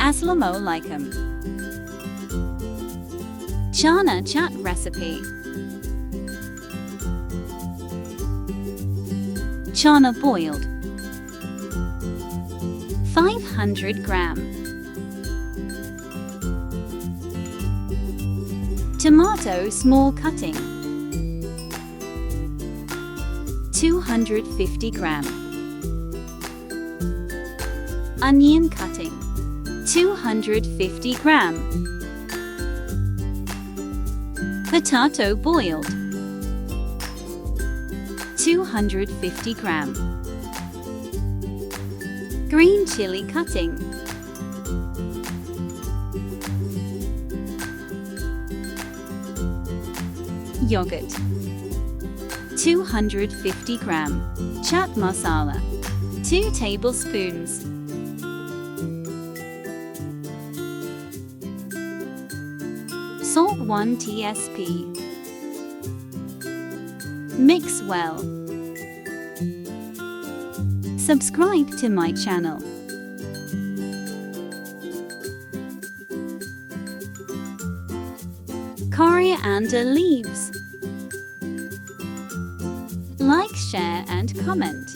Assalamu alaikum. Chana chaat recipe. Chana boiled 500 gram. Tomato small cutting 250 gram. Onion cutting 250 gram. Potato boiled 250 gram. Green chili cutting. Yogurt 250 gram. Chaat masala 2 tablespoons. Salt 1 tsp. Mix well. Subscribe to my channel. Coriander leaves. Like, share and comment.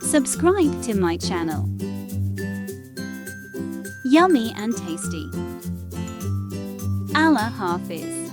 Subscribe to my channel. Yummy and tasty. Allah Hafiz.